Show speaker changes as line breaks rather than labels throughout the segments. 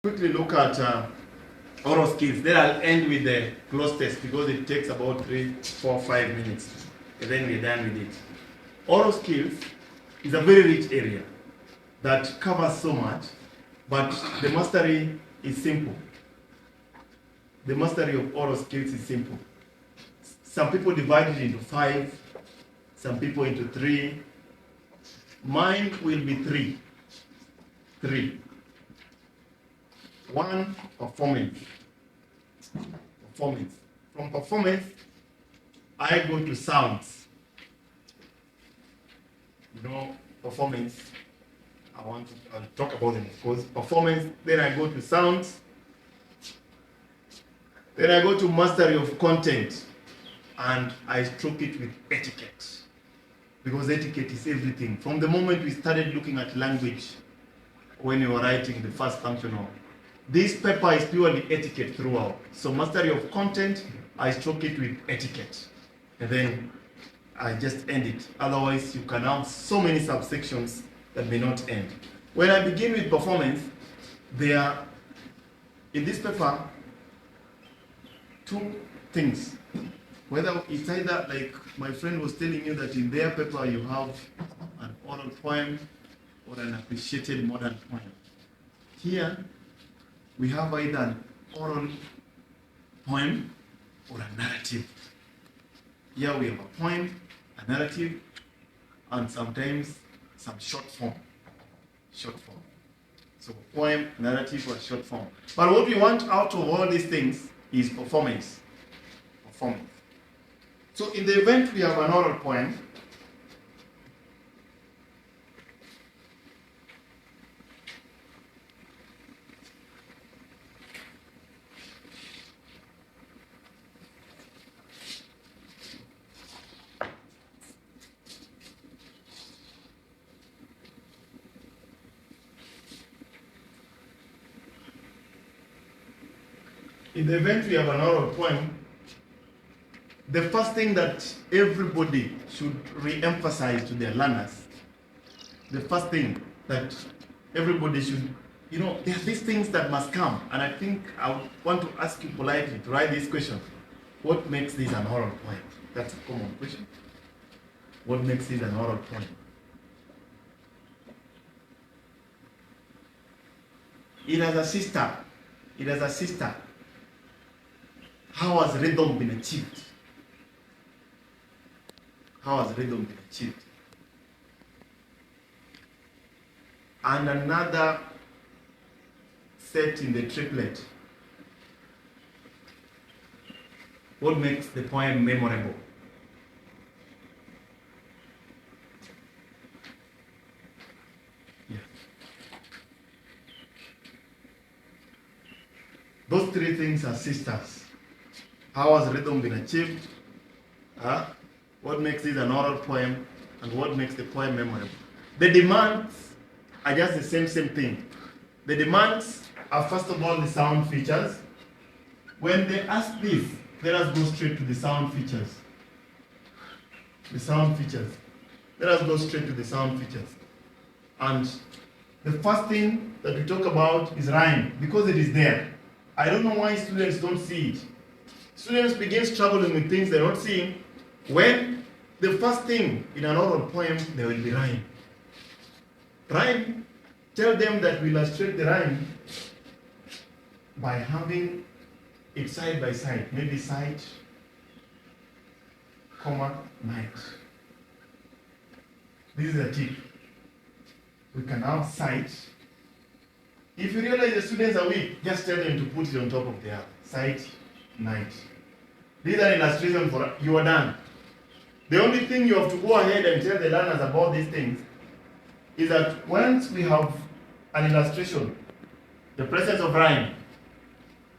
Quickly look at oral skills. Then I'll end with the close test because it takes about 3, 4, 5 minutes. And then we're done with it. Oral skills is a very rich area that covers so much, but the mastery is simple. The mastery of oral skills is simple. Some people divide it into 5, some people into 3. Mine will be 3. 3. 1, performance. Performance. From performance, I go to sounds. You know, performance. I'll talk about them, of course. Performance, then I go to sounds. Then I go to mastery of content, and I stroke it with etiquette. Because etiquette is everything. From the moment we started looking at language, when we were writing the first functional, this paper is purely etiquette throughout. So mastery of content, I stroke it with etiquette. And then I just end it. Otherwise, you can have so many subsections that may not end. When I begin with performance, there are, in this paper, 2 things. Whether it's either, like my friend was telling you that in their paper you have an oral poem or an appreciated modern poem. Here, we have either an oral poem or a narrative. Here we have a poem, a narrative, and sometimes some short form. Short form. So poem, narrative, or short form. But what we want out of all these things is performance. Performance. So in the event we have an oral poem, the first thing that everybody should re-emphasize to their learners, the first thing that everybody should, there are these things that must come. And I think I want to ask you politely to write this question. What makes this an oral poem? That's a common question. What makes it an oral poem? It has a sister. It has a sister. How has rhythm been achieved? How has rhythm been achieved? And another set in the triplet. What makes the poem memorable? Yeah. Those 3 things are sisters. How has rhythm been achieved? What makes it an oral poem? And what makes the poem memorable? The demands are just the same thing. The demands are, first of all, the sound features. When they ask this, let us go straight to the sound features. The sound features. Let us go straight to the sound features. And the first thing that we talk about is rhyme, because it is there. I don't know why students don't see it. Students begin struggling with things they're not seeing when the first thing in an oral poem, there will be rhyme. Rhyme, tell them that we illustrate the rhyme by having it side by side. Maybe side, comma, night. This is a tip. We can have side. If you realize the students are weak, just tell them to put it on top of their side, night. These are illustrations for you are done. The only thing you have to go ahead and tell the learners about these things is that once we have an illustration, the presence of rhyme,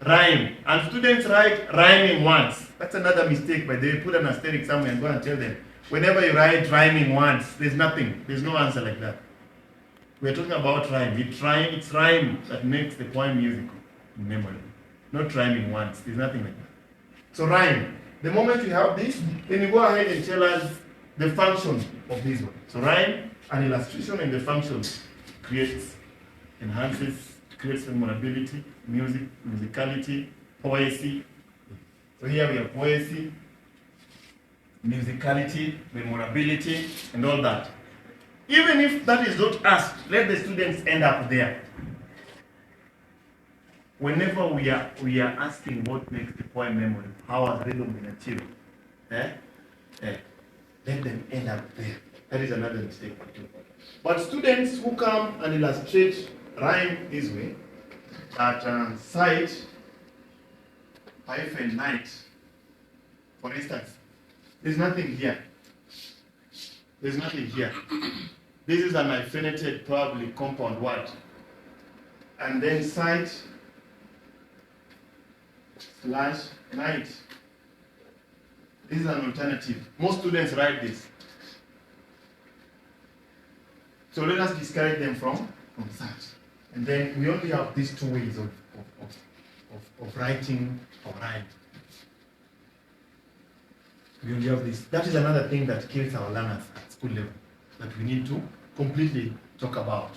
and students write rhyming once. That's another mistake, but they put an asterisk somewhere and go and tell them. Whenever you write rhyming once, there's nothing. There's no answer like that. We're talking about rhyme. It's rhyme that makes the poem musical in memory. Not rhyming once. There's nothing like that. So rhyme. The moment you have this, then you go ahead and tell us the function of this one. So rhyme, an illustration, and the function creates, enhances, creates memorability, musicality, poesy. So here we have poesy, musicality, memorability, and all that. Even if that is not asked, let the students end up there. Whenever we are asking what makes the poem memorable, how has rhythm been achieved, let them end up there. That is another mistake we do. But students who come and illustrate rhyme this way, that sight, hyphen night, for instance, there's nothing here. There's nothing here. This is an hyphenated, probably compound word. And then sight slash night. This is an alternative. Most students write this. So let us discourage them from such. And then we only have these two ways of writing or rhyme. We only have this. That is another thing that kills our learners at school level that we need to completely talk about.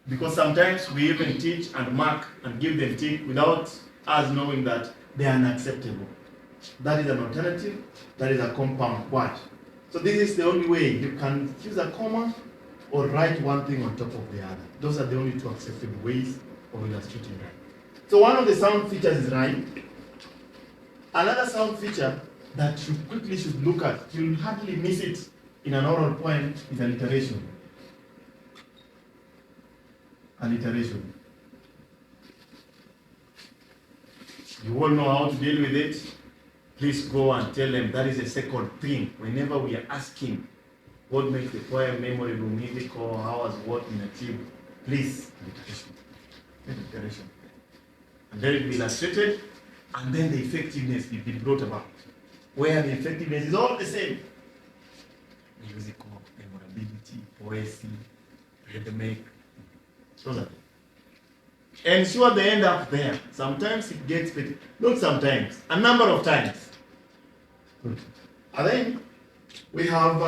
Because sometimes we even teach and mark and give them tick without us knowing that they are unacceptable. That is an alternative, that is a compound word. So this is the only way you can use a comma or write one thing on top of the other. Those are the only two acceptable ways of illustrating rhyme. So one of the sound features is rhyme. Another sound feature that you quickly should look at, you'll hardly miss it in an oral poem, is alliteration. Alliteration. You all know how to deal with it. Please go and tell them that is the second thing. Whenever we are asking what makes the poem memorable, musical, how has what been achieved, please, alliteration. Alliteration. And then it will be illustrated, and then the effectiveness will be brought about. Where the effectiveness is all the same. Musical, memorability, poesy, rhythmic. Those are. Ensure they end up there. Sometimes it gets better. Not sometimes. A number of times. Good. And then we have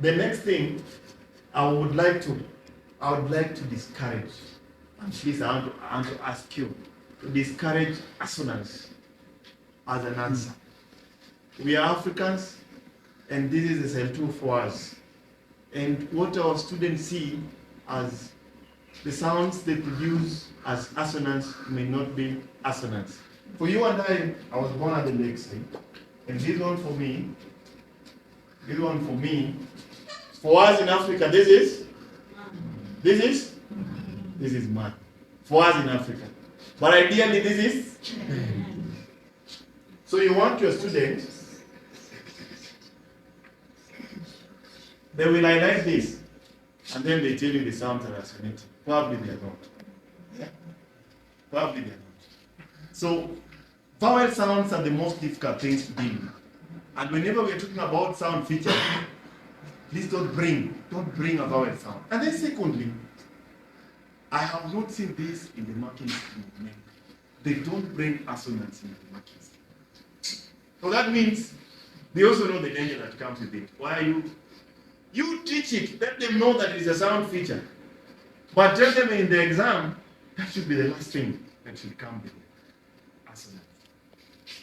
the next thing. I would like to discourage. And please, I want to ask you to discourage assonance as an answer. We are Africans, and this is the SL2 for us. And what our students see as the sounds they produce as assonance may not be assonance. For you and I was born at the lakeside, and this one for me, for us in Africa, this is man. For us in Africa. But ideally this is. So you want your students, they will highlight this, and then they tell you the sounds are resonating. Probably they are not. Yeah? Probably they are not. So, vowel sounds are the most difficult things to deal with. And whenever we are talking about sound features, please don't bring a vowel sound. And then secondly, I have not seen this in the marking scheme. They don't bring assonance in the marking scheme. So that means they also know the danger that comes with it. Why are you teach it, let them know that it's a sound feature. But tell them in the exam, that should be the last thing that should come with the assonance.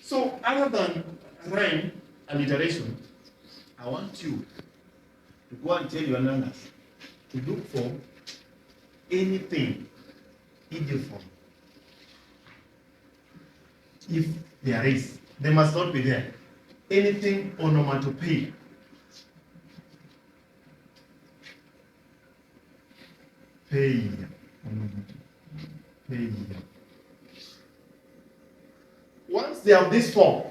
So other than rhyme, alliteration, I want you to go and tell your learners to look for anything idiophone. If there is, they must not be there. Anything onomatopoeia. Once they have this form,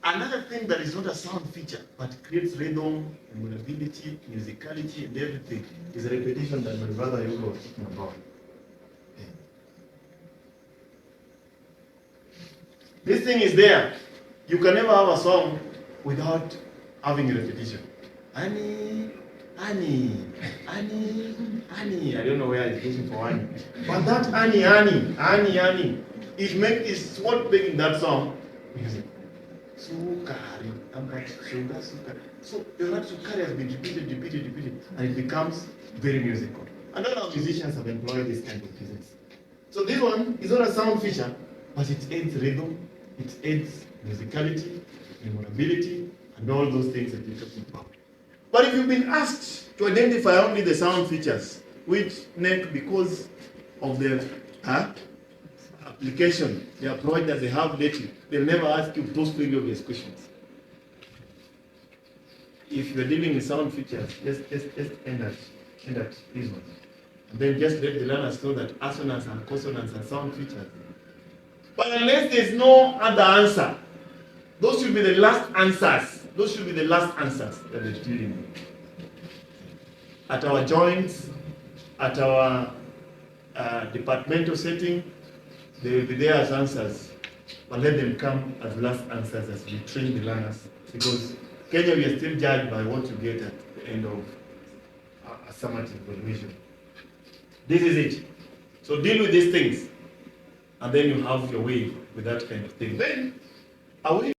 another thing that is not a sound feature but creates rhythm, memorability, musicality, and everything is a repetition that my brother Yoga was talking about. This thing is there. You can never have a song without having a repetition. Annie. I don't know where it's looking for Annie. But that Annie, is what making that song music. Sukari, sugar. So the word sukari has been repeated, and it becomes very musical. And all our musicians have employed this kind of business. So this one is not a sound feature, but it aids rhythm, it aids musicality, memorability, and all those things that you're talking about. But if you've been asked to identify only the sound features, which NEC, because of the application their providers they have lately, they'll never ask you those three obvious questions. If you're dealing with sound features, just end at these ones. And then just let the learners know that assonance and consonants are sound features. But unless there's no other answer, those should be the last answers. Those should be the last answers that they're dealing with. At our joints, at our departmental setting, they will be there as answers. But let them come as last answers as we train the learners. Because Kenya, we are still judged by what you get at the end of a summative evaluation. This is it. So deal with these things, and then you have your way with that kind of thing. Then, away.